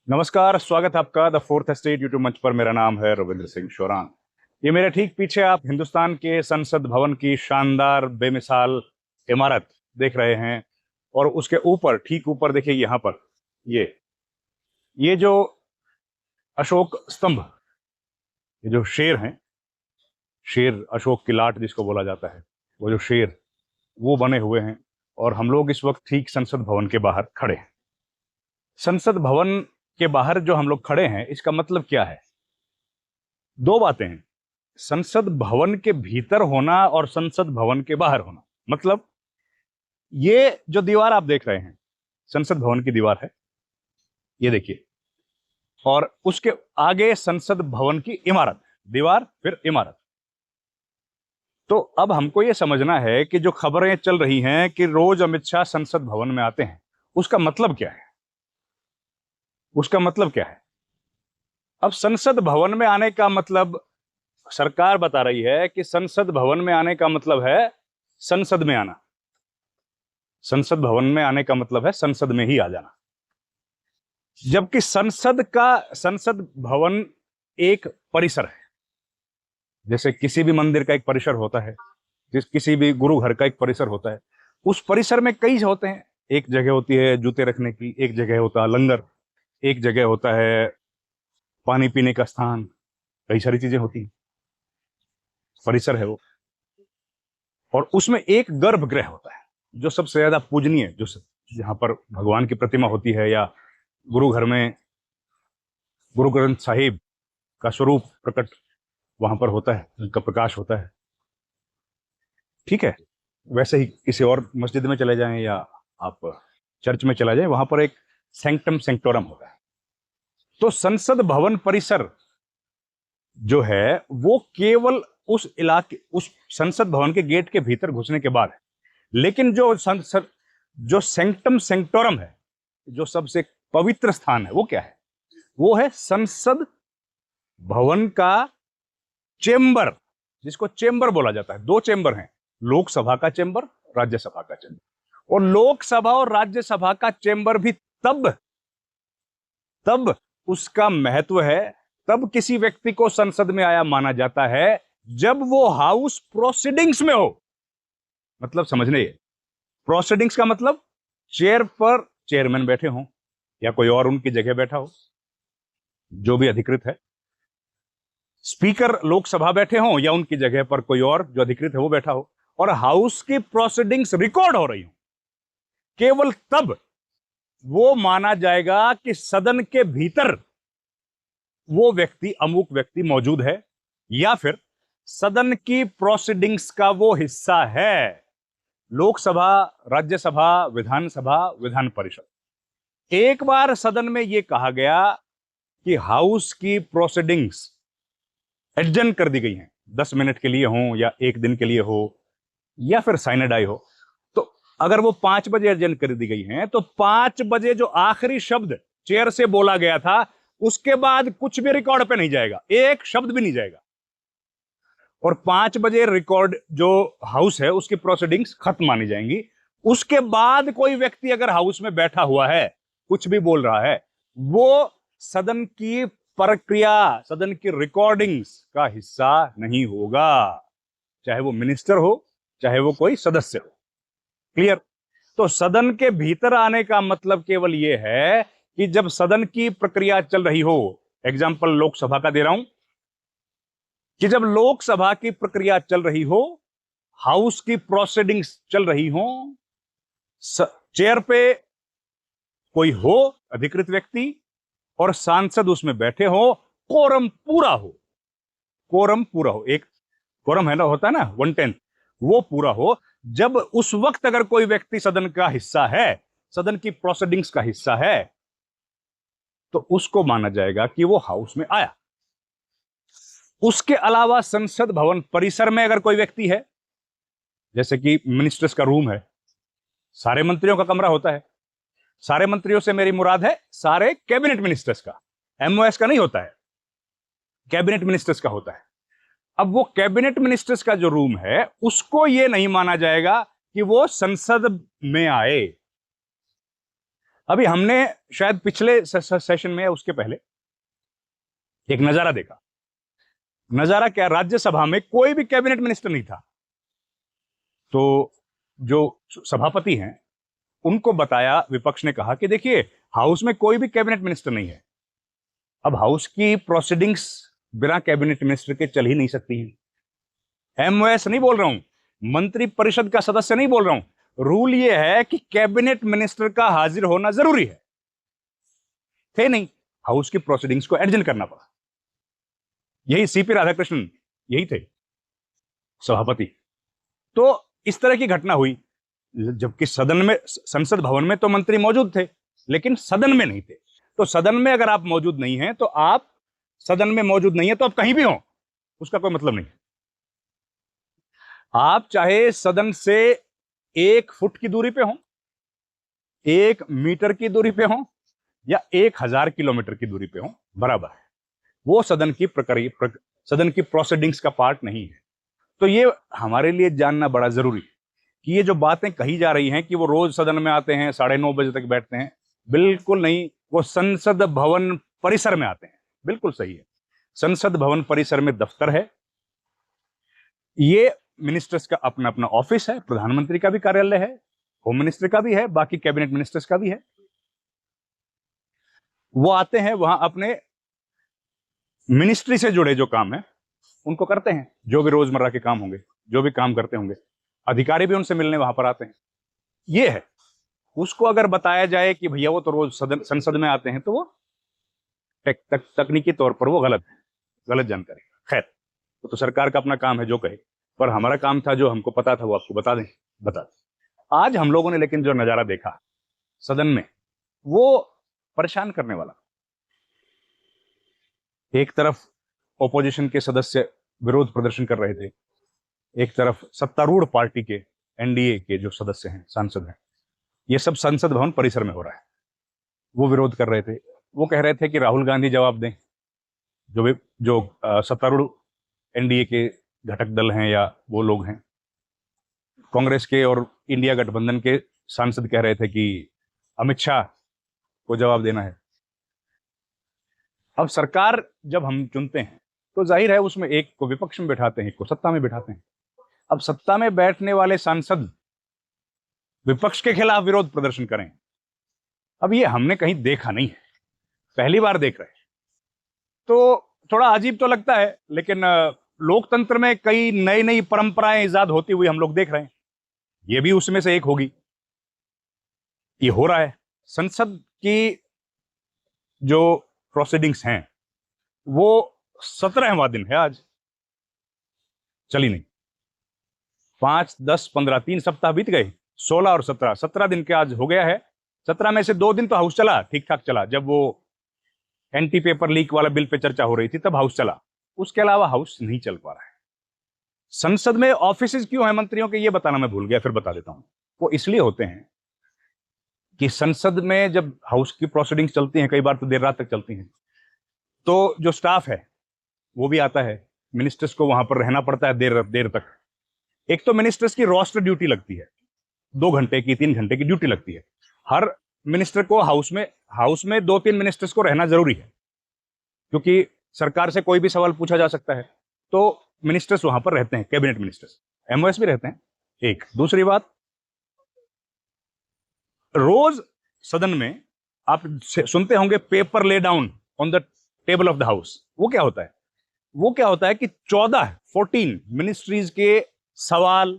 नमस्कार, स्वागत है आपका द फोर्थ एस्टेट यूट्यूब मंच पर। मेरा नाम है रविंद्र सिंह शोरान। ये मेरे ठीक पीछे आप हिंदुस्तान के संसद भवन की शानदार बेमिसाल इमारत देख रहे हैं। और उसके ऊपर, ठीक ऊपर देखिए, यहाँ पर ये जो अशोक स्तंभ, ये जो शेर हैं, शेर अशोक की लाट जिसको बोला जाता है, वो जो शेर, वो बने हुए हैं। और हम लोग इस वक्त ठीक संसद भवन के बाहर खड़े हैं। संसद भवन के बाहर जो हम लोग खड़े हैं, इसका मतलब क्या है? दो बातें हैं, संसद भवन के भीतर होना और संसद भवन के बाहर होना। मतलब ये जो दीवार आप देख रहे हैं, संसद भवन की दीवार है, ये देखिए। और उसके आगे संसद भवन की इमारत, दीवार फिर इमारत। तो अब हमको ये समझना है कि जो खबरें चल रही हैं कि रोज अमित शाह संसद भवन में आते हैं, उसका मतलब क्या है? उसका मतलब क्या है? अब संसद भवन में आने का मतलब, सरकार बता रही है कि संसद भवन में आने का मतलब है संसद में आना। संसद भवन में आने का मतलब है संसद में ही आ जाना। जबकि संसद भवन एक परिसर है। जैसे किसी भी मंदिर का एक परिसर होता है, किसी भी गुरु घर का एक परिसर होता है। उस परिसर में कई होते हैं। एक जगह होती है जूते रखने की, एक जगह होता है लंगर, एक जगह होता है पानी पीने का स्थान, कई सारी चीजें होती हैं। परिसर है वो। और उसमें एक गर्भगृह होता है जो सबसे ज्यादा पूजनीय, जो जहां पर भगवान की प्रतिमा होती है, या गुरु घर में गुरु ग्रंथ साहिब का स्वरूप प्रकट वहां पर होता है, उनका प्रकाश होता है। ठीक है, वैसे ही किसी और मस्जिद में चले जाएं या आप चर्च में चला जाएं, वहां पर एक सैंक्टम सेंक्टोरम होता है। तो संसद भवन परिसर जो है वो केवल उस इलाके, उस संसद भवन के गेट के भीतर घुसने के बाद है। लेकिन जो सेंक्टम सेंक्टोरम है, जो सबसे पवित्र स्थान है, वो क्या है? वो है संसद भवन का चेंबर, जिसको चेंबर बोला जाता है। दो चेंबर हैं, लोकसभा का चेंबर, राज्यसभा का चेंबर। और लोकसभा और राज्यसभा का चेंबर भी तब उसका महत्व है, तब किसी व्यक्ति को संसद में आया माना जाता है जब वो हाउस प्रोसीडिंग्स में हो। मतलब समझने, प्रोसीडिंग्स का मतलब चेयर पर चेयरमैन बैठे हों या कोई और उनकी जगह बैठा हो, जो भी अधिकृत है। स्पीकर लोकसभा बैठे हों या उनकी जगह पर कोई और जो अधिकृत है वो बैठा हो, और हाउस की प्रोसीडिंग्स रिकॉर्ड हो रही हो, केवल तब वो माना जाएगा कि सदन के भीतर वो व्यक्ति, अमुक व्यक्ति मौजूद है, या फिर सदन की प्रोसीडिंग्स का वो हिस्सा है। लोकसभा, राज्यसभा, विधानसभा, विधान परिषद। एक बार सदन में यह कहा गया कि हाउस की प्रोसीडिंग्स एडजर्न कर दी गई हैं, 10 मिनट के लिए हो या 1 दिन के लिए हो या फिर साइनेडाई हो, तो अगर वो 5 बजे एडजर्न कर दी गई हैं, तो 5 बजे जो आखिरी शब्द चेयर से बोला गया था, उसके बाद कुछ भी रिकॉर्ड पे नहीं जाएगा, एक शब्द भी नहीं जाएगा। और 5 बजे रिकॉर्ड जो हाउस है उसकी प्रोसीडिंग्स खत्म मानी जाएंगी। उसके बाद कोई व्यक्ति अगर हाउस में बैठा हुआ है, कुछ भी बोल रहा है, वो सदन की प्रक्रिया, सदन की रिकॉर्डिंग्स का हिस्सा नहीं होगा, चाहे वो मिनिस्टर हो, चाहे वो कोई सदस्य हो। क्लियर? तो सदन के भीतर आने का मतलब केवल यह है कि जब सदन की प्रक्रिया चल रही हो, एग्जाम्पल लोकसभा का दे रहा हूं, कि जब लोकसभा की प्रक्रिया चल रही हो, हाउस की प्रोसीडिंग्स चल रही हो, चेयर पे कोई हो अधिकृत व्यक्ति और सांसद उसमें बैठे हो, कोरम पूरा हो, कोरम पूरा हो, एक कोरम है ना, होता है ना 1/10, वो पूरा हो, जब उस वक्त अगर कोई व्यक्ति सदन का हिस्सा है, सदन की प्रोसीडिंग्स का हिस्सा है, तो उसको माना जाएगा कि वो हाउस में आया। उसके अलावा संसद भवन परिसर में अगर कोई व्यक्ति है, जैसे कि मिनिस्टर्स का रूम है, सारे मंत्रियों का कमरा होता है। सारे मंत्रियों से मेरी मुराद है सारे कैबिनेट मिनिस्टर्स का, एमओएस का नहीं होता है, कैबिनेट मिनिस्टर्स का होता है। अब वो कैबिनेट मिनिस्टर्स का जो रूम है, उसको ये नहीं माना जाएगा कि वो संसद में आए। अभी हमने शायद पिछले सेशन में या उसके पहले एक नजारा देखा। नजारा क्या, राज्यसभा में कोई भी कैबिनेट मिनिस्टर नहीं था। तो जो सभापति हैं उनको बताया, विपक्ष ने कहा कि देखिए हाउस में कोई भी कैबिनेट मिनिस्टर नहीं है। अब हाउस की प्रोसीडिंग्स बिना कैबिनेट मिनिस्टर के चल ही नहीं सकती हैं। एमओएस नहीं बोल रहा हूं, मंत्री परिषद का सदस्य नहीं बोल रहा हूं, रूल ये है कि कैबिनेट मिनिस्टर का हाजिर होना जरूरी है। थे नहीं, हाउस की प्रोसीडिंग्स को एडजन करना पड़ा। यही सीपी राधाकृष्णन यही थे सभापति। तो इस तरह की घटना हुई, जबकि सदन में, संसद भवन में तो मंत्री मौजूद थे लेकिन सदन में नहीं थे। तो सदन में अगर आप मौजूद नहीं हैं तो आप सदन में मौजूद नहीं है तो आप कहीं भी हो, उसका कोई मतलब नहीं। आप चाहे सदन से 1 फुट की दूरी पे हो, 1 मीटर की दूरी पे हो या 1000 किलोमीटर की दूरी पे हो, बराबर है। वो सदन की प्रक्रिया, सदन की प्रोसीडिंग्स का पार्ट नहीं है। तो ये हमारे लिए जानना बड़ा जरूरी है कि ये जो बातें कही जा रही हैं कि वो रोज सदन में आते हैं, 9:30 बजे तक बैठते हैं, बिल्कुल नहीं। वो संसद भवन परिसर में आते हैं, बिल्कुल सही है। संसद भवन परिसर में दफ्तर है, ये मिनिस्टर्स का अपना अपना ऑफिस है, प्रधानमंत्री का भी कार्यालय है, होम मिनिस्टर का भी है, बाकी कैबिनेट मिनिस्टर्स का भी है। वो आते हैं वहां, अपने मिनिस्ट्री से जुड़े जो काम है उनको करते हैं, जो भी रोजमर्रा के काम होंगे, जो भी काम करते होंगे। अधिकारी भी उनसे मिलने वहां पर आते हैं। ये है। उसको अगर बताया जाए कि भैया वो तो रोज संसद में आते हैं, तो वो तकनीकी तौर पर वो गलत जानकारी। खैर, तो सरकार का अपना काम है जो कहे, पर हमारा काम था, जो हमको पता था वो आपको बता दें। आज हम लोगों ने लेकिन जो नजारा देखा सदन में, वो परेशान करने वाला। एक तरफ ओपोजिशन के सदस्य विरोध प्रदर्शन कर रहे थे, एक तरफ सत्तारूढ़ पार्टी के, एनडीए के जो सदस्य हैं, सांसद हैं, ये सब संसद भवन परिसर में हो रहा है। वो विरोध कर रहे थे, वो कह रहे थे कि राहुल गांधी जवाब दें। जो सत्तारूढ़ एनडीए के घटक दल हैं या वो लोग हैं, कांग्रेस के और इंडिया गठबंधन के सांसद कह रहे थे कि अमित शाह को जवाब देना है। अब सरकार जब हम चुनते हैं तो जाहिर है उसमें एक को विपक्ष में बैठाते हैं, एक को सत्ता में बैठाते हैं। अब सत्ता में बैठने वाले सांसद विपक्ष के खिलाफ विरोध प्रदर्शन करें, अब ये हमने कहीं देखा नहीं है, पहली बार देख रहे हैं। तो थोड़ा अजीब तो लगता है, लेकिन लोकतंत्र में कई नई नई परंपराएं इजाद होती हुई हम लोग देख रहे हैं, ये भी उसमें से एक होगी। ये हो रहा है। संसद की जो प्रोसीडिंग्स हैं वो 17वां दिन है आज, चली नहीं। 5, 10, 15, 3 सप्ताह बीत गए, 16 और 17 दिन के आज हो गया है। 17 में से 2 दिन तो हाउस चला, ठीक ठाक चला। जब वो एंटी पेपर लीक वाला बिल पे चर्चा हो रही थी तब हाउस चला, उसके अलावा हाउस नहीं चल पा रहा है। संसद में ऑफिसेज क्यों हैं मंत्रियों के, ये बताना मैं भूल गया, फिर बता देता हूं। वो इसलिए होते हैं कि संसद में जब हाउस की प्रोसीडिंग्स चलती हैं, कई बार तो देर रात तक चलती हैं, तो जो स्टाफ है वो भी आता है, मिनिस्टर्स को वहां पर रहना पड़ता है देर तक। एक तो मिनिस्टर्स की रोस्टर ड्यूटी लगती है, 2 घंटे की, 3 घंटे की ड्यूटी लगती है। हर मिनिस्टर को हाउस में 2-3 मिनिस्टर्स को रहना जरूरी है, क्योंकि सरकार से कोई भी सवाल पूछा जा सकता है। तो मिनिस्टर्स वहां पर रहते हैं, कैबिनेट मिनिस्टर्स, एमओएस भी रहते हैं। एक दूसरी बात, रोज सदन में आप सुनते होंगे पेपर ले down on the table of the house. वो क्या होता है कि 14 मिनिस्ट्रीज के सवाल,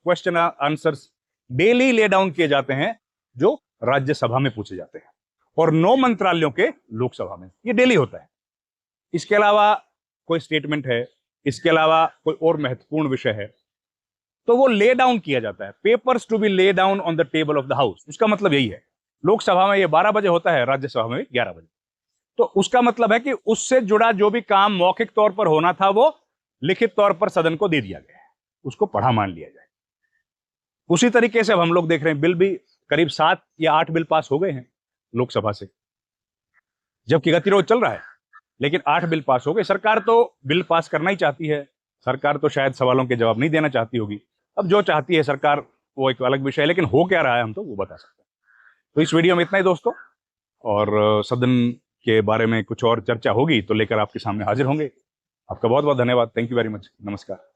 question answers daily lay down किए जाते हैं, जो राज्यसभा में पूछे जाते हैं, और 9 मंत्रालयों के लोकसभा में। ये डेली होता है। इसके अलावा कोई स्टेटमेंट है, इसके अलावा कोई और महत्वपूर्ण विषय है, तो वो ले डाउन किया जाता है। Papers to be lay down on the table of the house, उसका मतलब यही है। लोकसभा में ये 12 बजे होता है, राज्यसभा में 11 बजे। तो उसका मतलब है कि उससे जुड़ा जो भी काम मौखिक तौर पर होना था वो लिखित तौर पर सदन को दे दिया गया है, उसको पढ़ा मान लिया जाए। उसी तरीके से अब हम लोग देख रहे हैं, बिल भी करीब 7 या 8 बिल पास हो गए हैं लोकसभा से, जबकि गतिरोध चल रहा है, लेकिन 8 बिल पास हो गए। सरकार तो बिल पास करना ही चाहती है, सरकार तो शायद सवालों के जवाब नहीं देना चाहती होगी। अब जो चाहती है सरकार वो एक अलग विषय है, लेकिन हो क्या रहा है हम तो वो बता सकते हैं। तो इस वीडियो में इतना ही दोस्तों, और सदन के बारे में कुछ और चर्चा होगी तो लेकर आपके सामने हाजिर होंगे। आपका बहुत बहुत धन्यवाद। Thank you very much. नमस्कार।